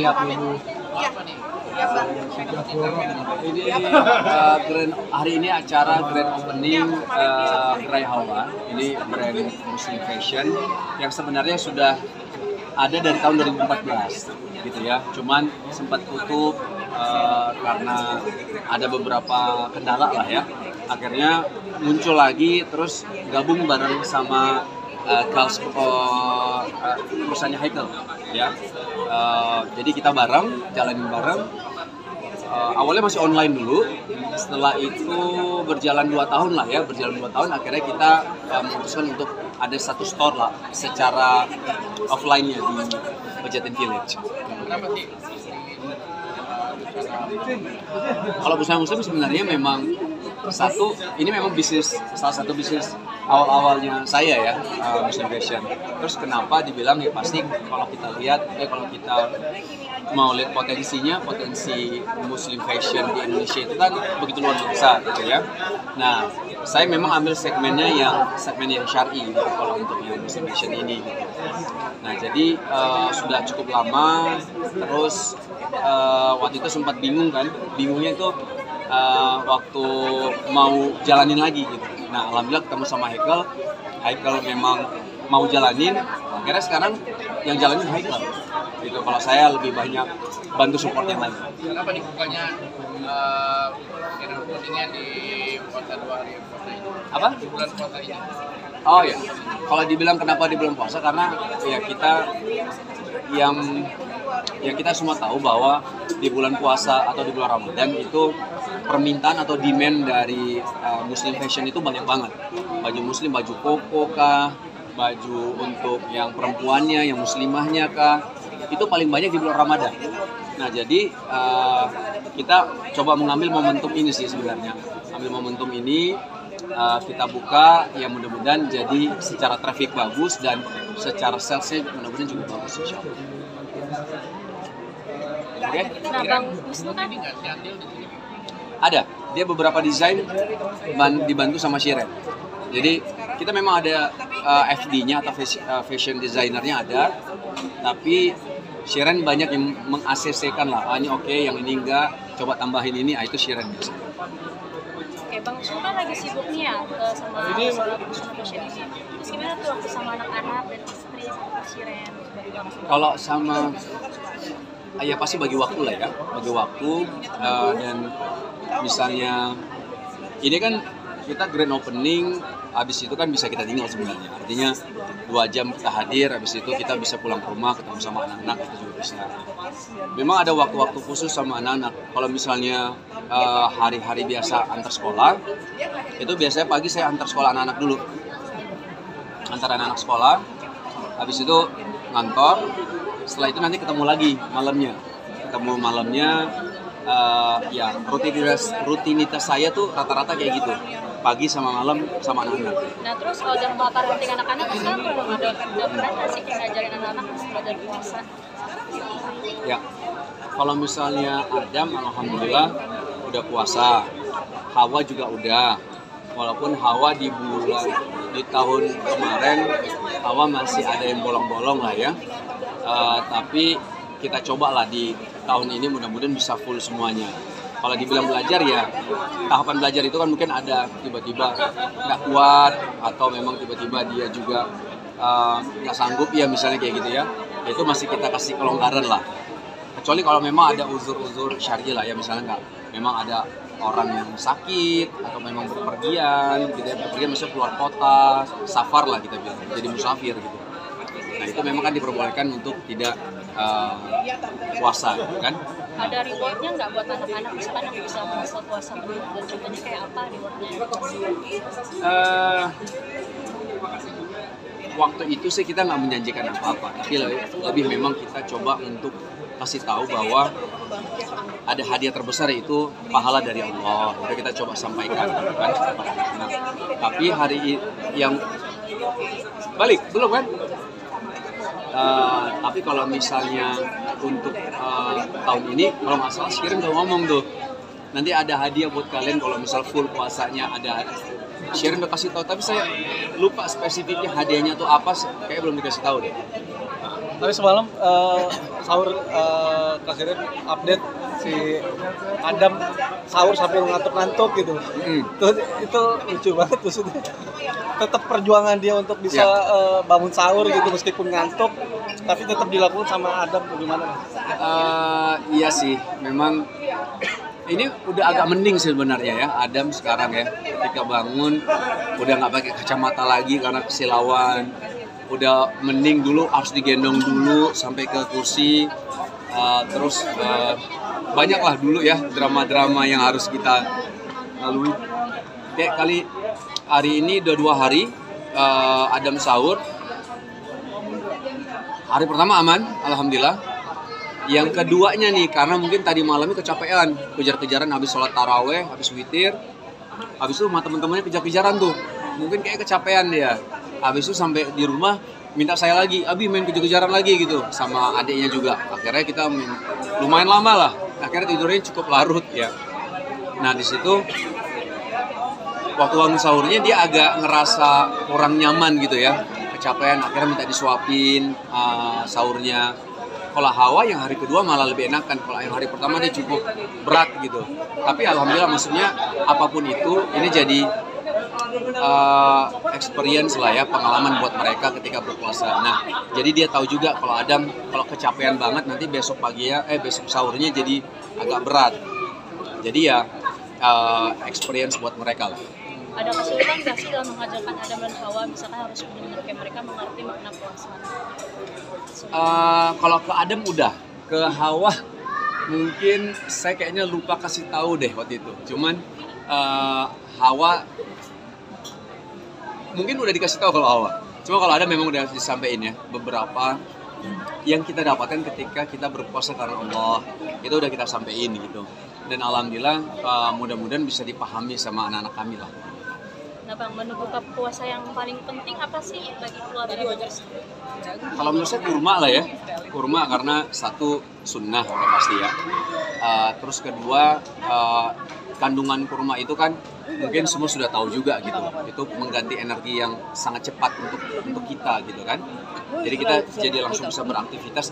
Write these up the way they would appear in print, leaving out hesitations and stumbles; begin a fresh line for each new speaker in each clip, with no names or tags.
Siap Ibu.
Ini hari ini acara grand opening Gerai Hawa. Ini brand Muslim fashion yang sebenarnya sudah ada dari tahun 2014 gitu ya. Cuman sempat tutup karena ada beberapa kendala lah ya. Akhirnya muncul lagi terus gabung bareng sama perusahaannya Haikal ya. Jadi kita jalanin bareng. Awalnya masih online dulu, setelah itu berjalan 2 tahun lah ya, akhirnya kita memutuskan untuk ada satu store lah secara offline-nya di Pejaten Village. Kalau Busana Muslim sebenarnya memang ini memang salah satu bisnis awal-awalnya saya ya, Muslim Fashion. Terus kenapa dibilang ya pasti kalau kita lihat, kalau kita mau lihat potensi Muslim Fashion di Indonesia itu kan begitu luar biasa gitu ya. Nah, saya memang ambil segmen yang syar'i gitu, kalau untuk yang Muslim Fashion ini gitu. Nah, jadi sudah cukup lama, terus waktu itu sempat bingungnya itu waktu mau jalanin lagi gitu. Nah, alhamdulillah ketemu sama Haikal memang mau jalanin, akhirnya sekarang yang jalanin Haikal gitu. Kalau saya lebih banyak bantu support yang lain.
Kenapa dibukanya openingnya di puasa 2 hari puasa ini?
Apa?
Di bulan puasa ini.
Oh ya, kalau dibilang kenapa di bulan puasa, karena ya kita yang kita semua tahu bahwa di bulan puasa atau di bulan Ramadan itu permintaan atau demand dari Muslim fashion itu banyak banget. Baju Muslim, baju koko kah, baju untuk yang perempuannya, yang muslimahnya kah, itu paling banyak di bulan Ramadan. Nah, jadi kita coba mengambil momentum ini sih sebenarnya. Ambil momentum ini, kita buka, ya mudah-mudahan jadi secara traffic bagus dan secara salesnya mudah-mudahan juga bagus insya Allah. Oke?
Nah, Bang Wisnu kan
Ada, dia beberapa desain dibantu sama Shiren. Jadi kita memang ada FD-nya atau fashion designernya ada, tapi Shiren banyak yang meng-ACC-kan lah. Ini oke, yang ini enggak, coba tambahin ini, itu Shiren biasa.
Oke, Bang Wisnu kan lagi sibuk nih ya sama Muslim fashion ini. Terus gimana tuh waktu sama anak-anak dan istri sama Shiren?
Kalau sama ya pasti bagi waktu lah ya, dan misalnya ini kan kita grand opening, habis itu kan bisa kita tinggal sebenarnya. Artinya 2 jam kita hadir, habis itu kita bisa pulang ke rumah, ketemu sama anak-anak, itu juga bisa. Memang ada waktu-waktu khusus sama anak-anak. Kalau misalnya hari-hari biasa antar sekolah, itu biasanya pagi saya antar sekolah anak-anak dulu. Antar anak-anak sekolah, habis itu ngantor, setelah itu nanti ketemu lagi malamnya. Ya rutinitas saya tuh rata-rata kayak gitu, pagi sama malam sama anak-anak.
Nah, terus kalau dalam latar penting anak-anak kan udah pernah nggak sih ngajarin anak-anak belajar puasa?
Ya, kalau misalnya Adam, alhamdulillah udah puasa, Hawa juga udah. Walaupun Hawa di tahun kemarin Hawa masih ada yang bolong-bolong lah ya, tapi kita cobalah di tahun ini mudah-mudahan bisa full semuanya. Kalau dibilang belajar ya, tahapan belajar itu kan mungkin ada tiba-tiba nggak kuat atau memang tiba-tiba dia juga nggak sanggup ya misalnya kayak gitu ya. Itu masih kita kasih kelonggaran lah. Kecuali kalau memang ada uzur-uzur syar'i lah ya, misalnya memang ada orang yang sakit atau memang berpergian gitu ya, berpergian misalnya keluar kota, safar lah kita bilang, jadi musafir gitu. Nah, itu memang kan diperbolehkan untuk tidak puasa kan.
Ada rewardnya nggak buat anak-anak, misalkan yang bisa puasa dulu, dan contohnya kayak apa rewardnya?
Waktu itu sih kita nggak menjanjikan apa-apa, tapi lebih memang kita coba untuk kasih tahu bahwa ada hadiah terbesar, yaitu pahala dari Allah. Itu kita coba sampaikan kan. Nah, tapi hari yang balik belum kan? Tapi kalau misalnya untuk tahun ini, kalau nggak salah Shiren udah ngomong tuh, nanti ada hadiah buat kalian kalau misal full puasanya ada. Shiren udah kasih tahu, tapi saya lupa spesifiknya hadiahnya tuh apa, kayak belum dikasih tahu deh.
Tapi semalam sahur kasirnya update si Adam sahur sambil ngantuk-ngantuk gitu. Itu lucu banget tuh. Tetap perjuangan dia untuk bisa bangun sahur gitu meskipun ngantuk, tapi tetap dilakukan sama Adam. Gimana?
Iya sih, memang ini udah agak mending sebenarnya ya Adam sekarang ya. Ketika bangun udah nggak pakai kacamata lagi karena kesilauan. Udah mending, dulu harus digendong dulu sampai ke kursi. Terus banyaklah dulu ya drama-drama yang harus kita lalui. Kayak kali hari ini udah 2 hari Adam sahur. Hari pertama aman, alhamdulillah. Yang keduanya nih, karena mungkin tadi malamnya kecapean, kejar-kejaran habis sholat taraweh, habis witir, habis itu sama teman-temannya kejar-kejaran tuh, mungkin kayak kecapean dia. Habis itu sampai di rumah minta saya lagi, Abi main kejar-kejaran lagi gitu, sama adiknya juga. Akhirnya kita lumayan lama lah, akhirnya tidurnya cukup larut ya. Nah di situ waktu bangun sahurnya dia agak ngerasa kurang nyaman gitu ya, kecapean, akhirnya minta disuapin sahurnya. Kalau Hawa yang hari kedua malah lebih enakan, kalau yang hari pertama dia cukup berat gitu. Tapi alhamdulillah, maksudnya apapun itu, ini jadi experience lah ya, pengalaman buat mereka ketika berpuasa. Nah, jadi dia tahu juga kalau Adam kalau kecapean banget nanti besok besok sahurnya jadi agak berat. Jadi ya experience buat mereka lah.
Ada kesulitan nggak sih dalam mengajarkan Adam dan Hawa, misalkan harus benar-benar kayak mereka mengerti makna puasa?
Kalau ke Adam udah, ke Hawa mungkin saya kayaknya lupa kasih tahu deh waktu itu. Cuman Hawa mungkin udah dikasih tahu kalau Hawa. Cuma kalau Adam memang udah disampaikan ya, beberapa yang kita dapatkan ketika kita berpuasa karena Allah itu udah kita sampaikan gitu. Dan alhamdulillah mudah-mudahan bisa dipahami sama anak-anak kami lah.
Nah Bang, menu buka puasa yang paling penting apa sih bagi keluarga?
Kalau menurut saya kurma lah ya, kurma karena satu sunnah udah pasti ya. Terus kedua kandungan kurma itu kan mungkin semua sudah tahu juga gitu, itu mengganti energi yang sangat cepat untuk kita gitu kan. Jadi kita jadi langsung bisa beraktivitas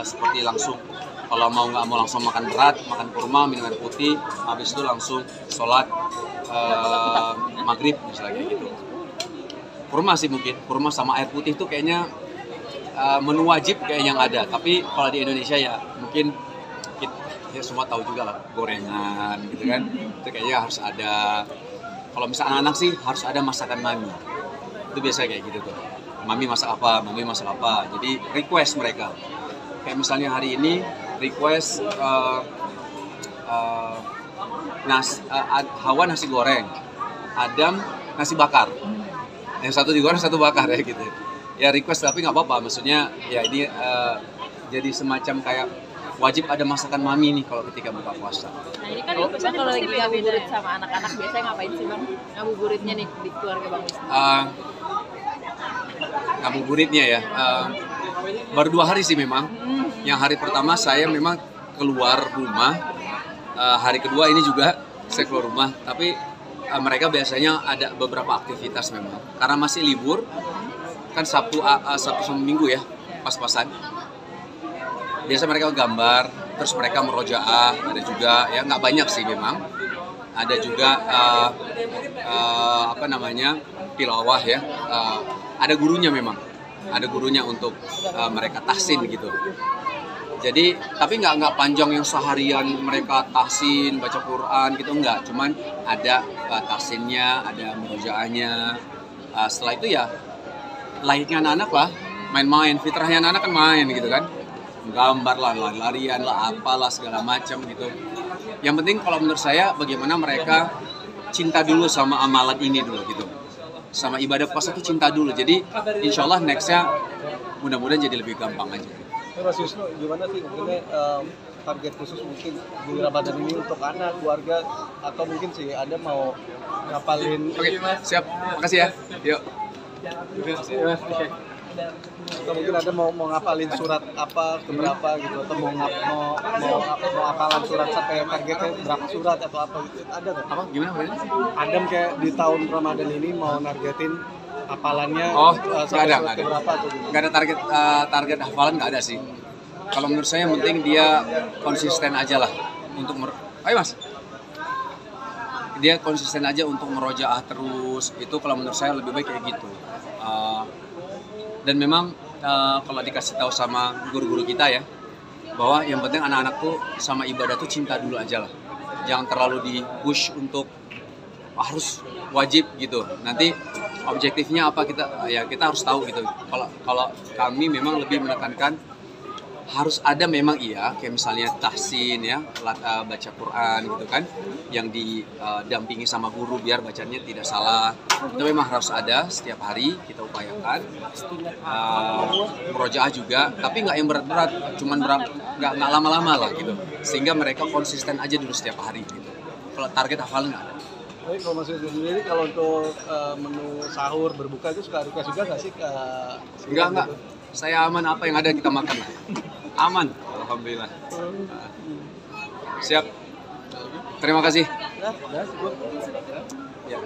seperti langsung kalau nggak mau langsung makan berat, makan kurma, minum air putih, habis itu langsung sholat maghrib misalnya gitu. Kurma sih mungkin, kurma sama air putih itu kayaknya menu wajib kayak yang ada. Tapi kalau di Indonesia ya mungkin kita semua tahu juga lah, gorengan gitu kan, itu kayaknya harus ada. Kalau misalnya anak-anak sih harus ada masakan mami, itu biasa kayak gitu tuh. Mami masak apa, mami masak apa, jadi request mereka. Kayak misalnya hari ini request Hawa nasi goreng, Adam nasi bakar. Yang satu digoreng, satu bakar ya gitu. Ya request tapi nggak apa-apa, maksudnya ya ini jadi semacam kayak wajib ada masakan mami nih kalau ketika buka puasa.
Nah ini kan
kalau lagi ngabuburit sama anak-anak biasanya ngapain sih Bang? Ngabuburitnya nih di keluarga Bang Wisnu.
Ngabuburitnya ya, baru 2 hari sih memang. Yang hari pertama saya memang keluar rumah, hari kedua ini juga saya keluar rumah. Tapi mereka biasanya ada beberapa aktivitas memang, karena masih libur kan, Sabtu sama Minggu ya, pas-pasan. Biasa mereka gambar, terus mereka merojaah, ada juga ya, nggak banyak sih memang. Ada juga tilawah ya, ada gurunya memang, ada gurunya untuk mereka tahsin gitu. Jadi tapi nggak panjang yang seharian mereka tahsin baca Quran gitu, nggak, cuman ada tahsinnya, ada murojaahnya. Setelah itu ya layaknya anak-anak lah, main-main, fitrahnya anak-anak kan main gitu kan, gambar lah, lari-larian lah, apalah segala macam gitu. Yang penting kalau menurut saya bagaimana mereka cinta dulu sama amalan ini dulu gitu, sama ibadah puasa itu cinta dulu. Jadi insya Allah nextnya mudah-mudahan jadi lebih gampang aja.
Mas Wisnu, gimana sih mungkin target khusus mungkin di Ramadan ini untuk anak, keluarga, atau mungkin sih ada mau ngapalin?
Oke, siap, makasih ya. Yuk.
Atau mungkin ada mau ngapalin surat apa keberapa gitu, atau mau hafalan surat sampai targetnya berapa surat atau apa gitu, ada nggak?
Apa? Gimana?
Adam kayak di tahun Ramadan ini mau nargetin hafalannya
Oh,
sampai
nggak
surat
ada.
berapa tuh?
Nggak ada target hafalan, nggak ada sih. Kalau menurut saya yang penting dia konsisten aja lah untuk ayo mas, dia konsisten aja untuk merojaah terus. Itu kalau menurut saya lebih baik kayak gitu. Dan memang kalau dikasih tahu sama guru-guru kita ya, bahwa yang penting anak-anak tuh sama ibadah tuh cinta dulu aja lah. Jangan terlalu di push untuk harus wajib gitu. Nanti objektifnya apa kita harus tahu gitu. Kalau kami memang lebih menekankan harus ada memang iya, kayak misalnya tahsin ya, baca Quran gitu kan, yang didampingi sama guru biar bacanya tidak salah. Itu memang harus ada setiap hari kita upayakan. Murojaah juga, tapi nggak yang berat-berat, cuman nggak lama-lama lah gitu, sehingga mereka konsisten aja dulu setiap hari gitu. Kalau target hafalan nggak ada.
Tapi kalau Mas Wisnu sendiri kalau untuk menu sahur berbuka itu suka request juga nggak sih ke
Enggak. Saya aman, apa yang ada kita makan lah. Aman, alhamdulillah. Siap. Terima kasih.
Nah, cukup.
Ya.